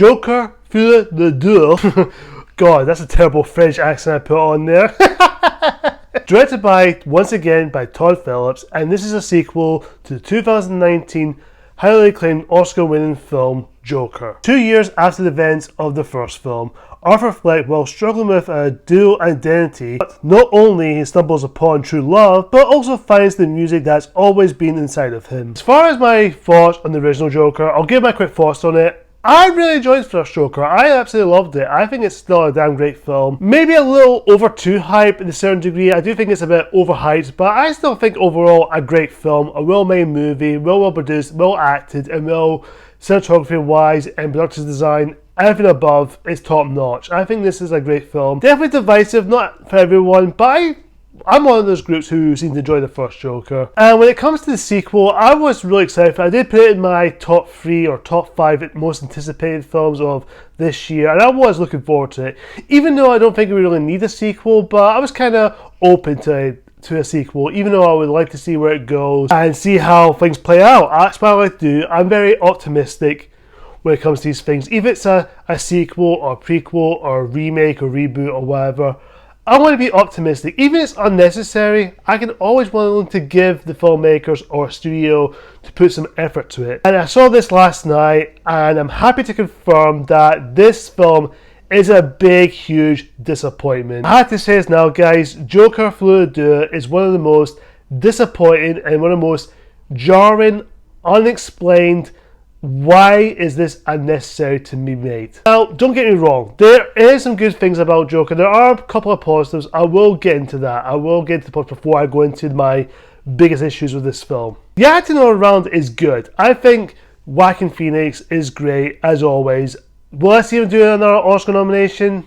Joker, Folie, Deux. God, that's a terrible French accent I put on there. Directed by, once again, by Todd Phillips, and this is a sequel to the 2019 highly acclaimed Oscar-winning film Joker. 2 years after the events of the first film, Arthur Fleck, while struggling with a dual identity, not only he stumbles upon true love, but also finds the music that's always been inside of him. As far as my thoughts on the original Joker, I'll give my quick thoughts on it. I really enjoyed the first Joker. I absolutely loved it. I think it's still a damn great film. Maybe a little over too hyped to a certain degree. I do think it's a bit overhyped, but I still think overall a great film, a well-made movie, well produced, well acted, and well cinematography wise and production design. Everything above is top notch. I think this is a great film. Definitely divisive, not for everyone, but I'm one of those groups who seem to enjoy the first Joker. And when it comes to the sequel, I was really excited for it. I did put it in my top 3 or top 5 most anticipated films of this year, and I was looking forward to it. Even though I don't think we really need a sequel, but I was kind of open to a sequel, even though I would like to see where it goes and see how things play out. That's what I like to do. I'm very optimistic when it comes to these things. If it's a sequel or a prequel or a remake or reboot or whatever, I want to be optimistic. Even if it's unnecessary, I can always willing to give the filmmakers or studio to put some effort to it. And I saw this last night, and I'm happy to confirm that this film is a big, huge disappointment. I have to say this now, guys. Joker Folie Deux is one of the most disappointing and one of the most jarring, unexplained, why is this unnecessary to be made? Now, don't get me wrong, there is some good things about Joker. There are a couple of positives. I will get into that. I will get into the positives before I go into my biggest issues with this film. The acting all around is good. I think Joaquin Phoenix is great, as always. Will I see him do another Oscar nomination?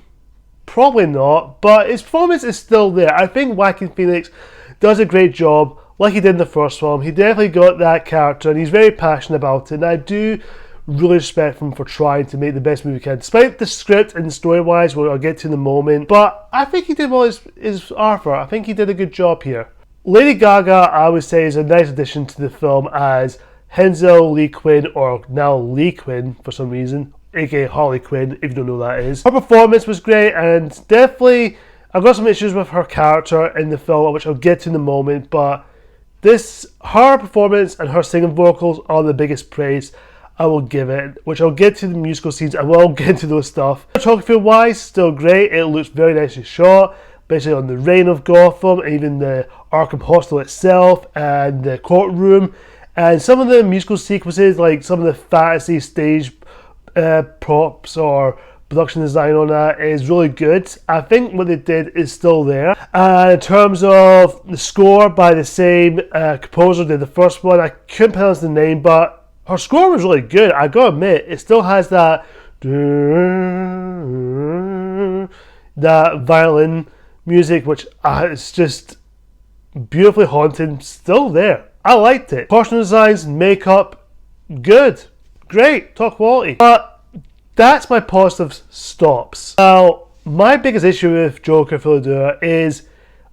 Probably not, but his performance is still there. I think Joaquin Phoenix does a great job. Like he did in the first film, he definitely got that character, and he's very passionate about it, and I do really respect him for trying to make the best movie he can, despite the script and story-wise, what I'll get to in a moment. But I think he did well as Arthur. I think he did a good job here. Lady Gaga, I would say, is a nice addition to the film as Hazel Lee Quinn, or now Lee Quinn for some reason, aka Harley Quinn, if you don't know who that is. Her performance was great, and definitely I've got some issues with her character in the film, which I'll get to in a moment, but her performance and her singing vocals are the biggest praise I will give it, which I'll get to the musical scenes. I will get into those stuff. Photography wise, still great. It looks very nicely shot, basically on the reign of Gotham, and even the Arkham Hostel itself, and the courtroom, and some of the musical sequences, like some of the fantasy stage props or production design on that is really good. I think what they did is still there. And in terms of the score by the same composer did the first one, I couldn't pronounce the name, but her score was really good. I gotta admit, it still has that violin music, which is just beautifully haunting. Still there. I liked it. Costume designs, makeup, good, great, top quality. But that's my positive stops. Now, my biggest issue with Joker Folie Deux is,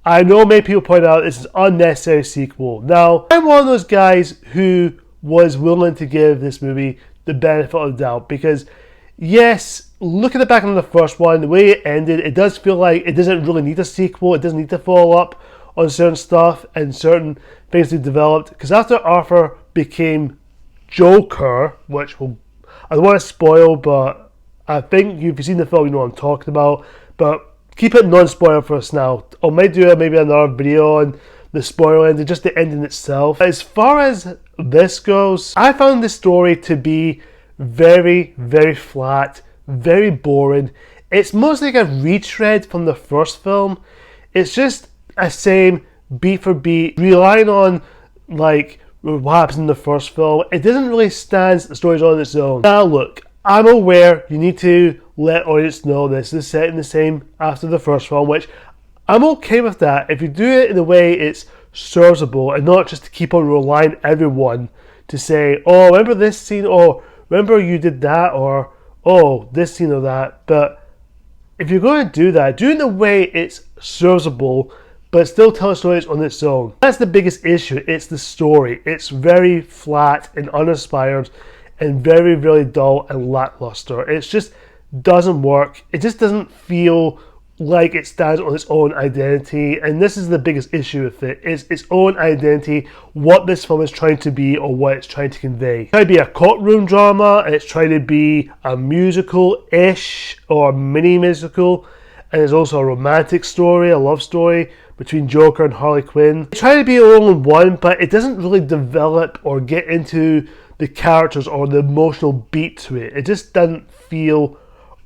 I know many people point out this is an unnecessary sequel. Now, I'm one of those guys who was willing to give this movie the benefit of the doubt, because yes, looking back on the first one, the way it ended, it does feel like it doesn't really need a sequel. It doesn't need to follow up on certain stuff and certain things they developed, because after Arthur became Joker, which I don't want to spoil, but I think if you've seen the film, you know what I'm talking about. But keep it non-spoiler for us now. I might do maybe another video on the spoiler ending, just the ending itself. As far as this goes, I found this story to be very, very flat, very boring. It's mostly like a retread from the first film. It's just a same beat for beat, relying on like what happens in the first film. It doesn't really stand the stories on its own. Now look, I'm aware you need to let audience know this is set in the same after the first film, which I'm okay with that. If you do it in a way it's serviceable and not just to keep on relying everyone to say, oh, remember this scene, or remember you did that, or oh, this scene or that. But if you're going to do that, do it in a way it's serviceable but still tell stories on its own. That's the biggest issue. It's the story. It's very flat and uninspired, and very, really dull and lackluster. It just doesn't work. It just doesn't feel like it stands on its own identity, and this is the biggest issue with it, is its own identity, what this film is trying to be or what it's trying to convey. It's trying to be a courtroom drama, and it's trying to be a musical-ish or a mini-musical, and it's also a romantic story, a love story between Joker and Harley Quinn. It's trying to be all in one, but it doesn't really develop or get into the characters or the emotional beat to it. It just doesn't feel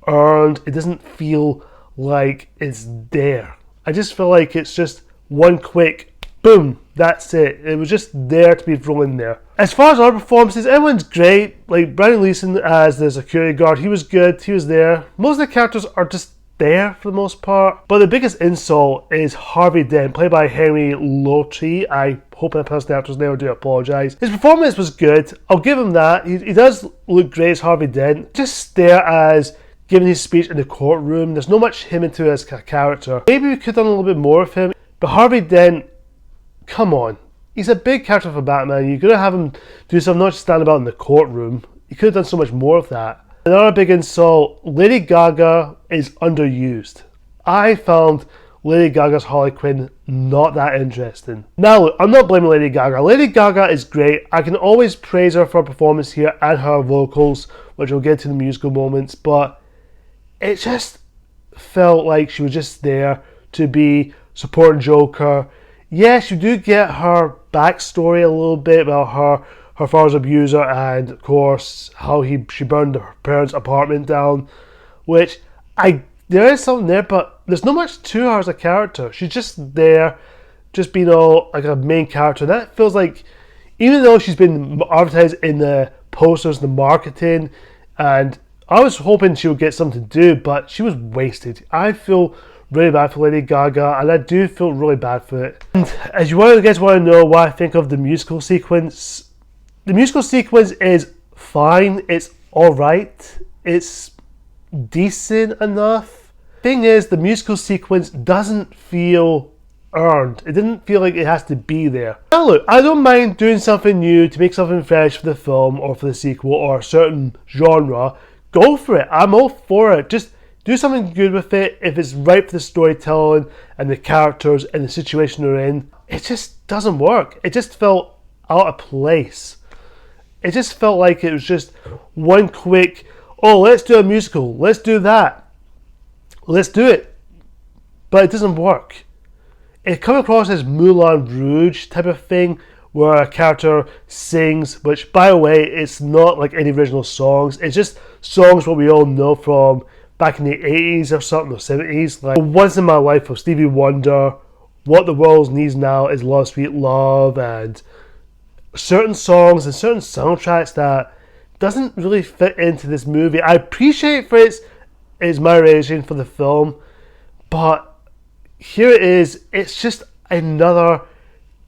earned. It doesn't feel like it's there. I just feel like it's just one quick boom, that's it. It was just there to be thrown in there. As far as our performances, everyone's great. Like Gleeson as the security guard, he was good, he was there. Most of the characters are just there for the most part. But the biggest insult is Harvey Dent, played by Henry Lotry. I hope I pronounced the actor's name, I do apologise. His performance was good, I'll give him that. He does look great as Harvey Dent. Just there as giving his speech in the courtroom. There's not much him into as a character. Maybe we could have done a little bit more of him. But Harvey Dent, come on. He's a big character for Batman. You're going to have him do something, not just stand about in the courtroom. You could have done so much more of that. Another big insult, Lady Gaga is underused. I found Lady Gaga's Harley Quinn not that interesting. Now look, I'm not blaming Lady Gaga. Lady Gaga is great. I can always praise her for her performance here and her vocals, which we'll get to in the musical moments, but it just felt like she was just there to be supporting Joker. Yes, you do get her backstory a little bit about her father's abuser and, of course, how she burned her parents' apartment down, which there is something there, but there's not much to her as a character. She's just there, just being all like a main character. And that feels like, even though she's been advertised in the posters, the marketing, and I was hoping she would get something to do, but she was wasted. I feel really bad for Lady Gaga, and I do feel really bad for it. And as you guys want to know what I think of the musical sequence, the musical sequence is fine. It's alright. It's decent enough. Thing is, the musical sequence doesn't feel earned. It didn't feel like it has to be there. Now look, I don't mind doing something new to make something fresh for the film or for the sequel or a certain genre. Go for it. I'm all for it. Just do something good with it. If it's right for the storytelling and the characters and the situation they're in, it just doesn't work. It just felt out of place. It just felt like it was just one quick, oh, let's do a musical. Let's do that. Let's do it. But it doesn't work. It comes across as Moulin Rouge type of thing, where a character sings, which, by the way, it's not like any original songs. It's just songs what we all know from back in the 80s or something, or 70s. Like Once in My Life of Stevie Wonder, What the World Needs Now is Love, Sweet Love, and certain songs and certain soundtracks that doesn't really fit into this movie. I appreciate for its admiration for the film, but here it is. It's just another,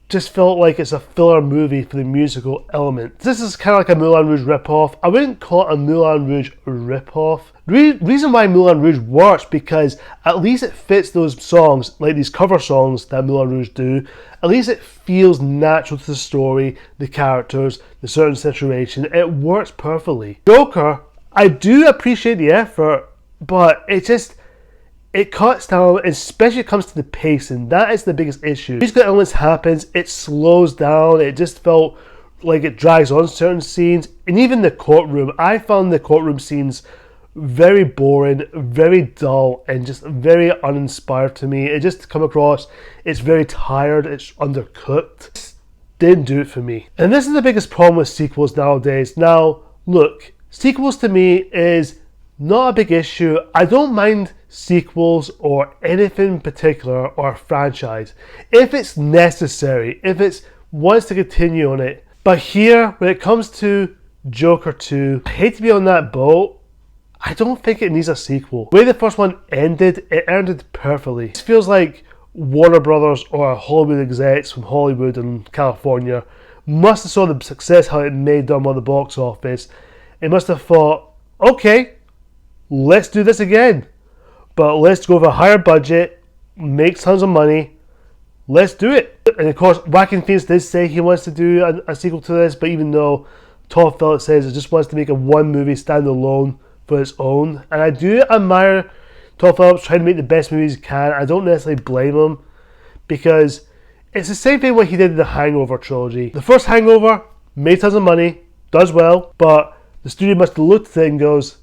just felt like it's a filler movie for the musical element. This is kind of like a Moulin Rouge ripoff. I wouldn't call it a Moulin Rouge ripoff. The reason why Moulin Rouge works, because at least it fits those songs, like these cover songs that Moulin Rouge do. At least it feels natural to the story, the characters, the certain situation. It works perfectly. Joker, I do appreciate the effort, but it cuts down, especially when it comes to the pacing. That is the biggest issue. Musical elements happens, it slows down, it just felt like it drags on certain scenes. And even the courtroom, I found the courtroom scenes very boring, very dull, and just very uninspired to me. It just come across, it's very tired, it's undercooked. It didn't do it for me. And this is the biggest problem with sequels nowadays. Now, look, sequels to me is not a big issue. I don't mind sequels or anything in particular or a franchise if it's necessary, if it wants to continue on it. But here, when it comes to Joker 2, I hate to be on that boat. I don't think it needs a sequel. The way the first one ended, it ended perfectly. It feels like Warner Brothers or Hollywood execs from Hollywood and California must have saw the success how it made them on the box office. It must have thought, okay, let's do this again. But let's go for a higher budget, make tons of money, let's do it. And of course, Joaquin Phoenix did say he wants to do a sequel to this, but even though Todd Phillips says he just wants to make a one movie stand alone for its own. And I do admire Todd Phillips trying to make the best movies he can. I don't necessarily blame him, because it's the same thing what he did in the Hangover trilogy. The first Hangover made tons of money, does well, but the studio must have looked at it and goes,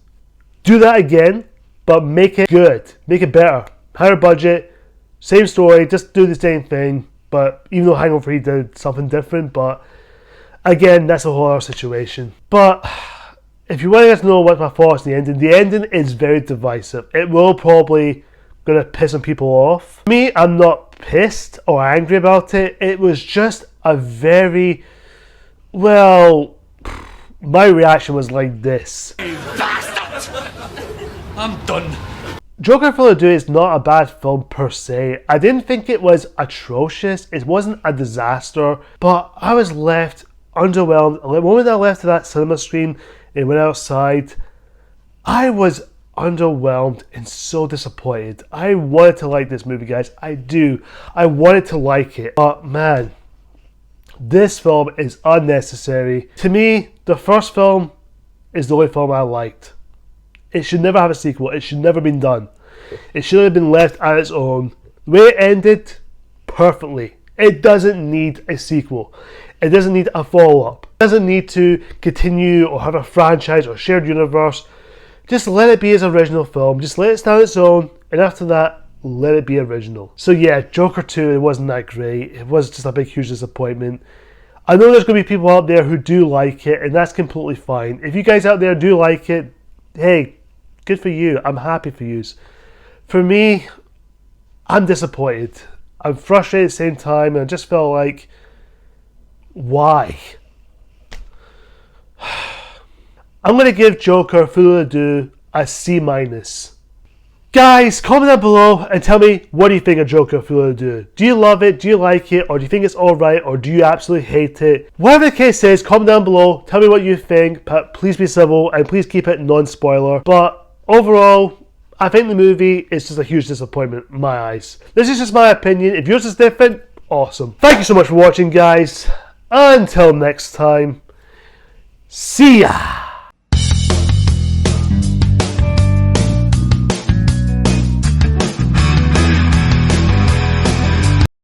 do that again, but make it good, make it better. Higher budget, same story, just do the same thing. But even though Hangover he did something different, but again, that's a whole other situation. But if you want to know what my thoughts on the ending is very divisive. It will probably gonna piss some people off. Me, I'm not pissed or angry about it. It was just a very, well, my reaction was like this. You bastard! I'm done. Joker Folie Deux is not a bad film per se. I didn't think it was atrocious. It wasn't a disaster, but I was left underwhelmed. The moment I left that cinema screen and went outside, I was underwhelmed and so disappointed. I wanted to like this movie, guys. I do. I wanted to like it. But man, this film is unnecessary. To me, the first film is the only film I liked. It should never have a sequel. It should never have been done. It should have been left on its own. The way it ended, perfectly. It doesn't need a sequel. It doesn't need a follow-up. It doesn't need to continue or have a franchise or shared universe. Just let it be its original film. Just let it stand on its own. And after that, let it be original. So yeah, Joker 2, it wasn't that great. It was just a big, huge disappointment. I know there's going to be people out there who do like it, and that's completely fine. If you guys out there do like it, hey, good for you. I'm happy for you. For me, I'm disappointed. I'm frustrated at the same time, and I just felt like, why? I'm going to give Joker Folie Deux a C-. Guys, comment down below and tell me, what do you think of Joker Folie Deux? Do you love it? Do you like it? Or do you think it's alright? Or do you absolutely hate it? Whatever the case is, comment down below. Tell me what you think. But please be civil and please keep it non-spoiler. But overall, I think the movie is just a huge disappointment in my eyes. This is just my opinion. If yours is different, awesome. Thank you so much for watching, guys. Until next time, see ya!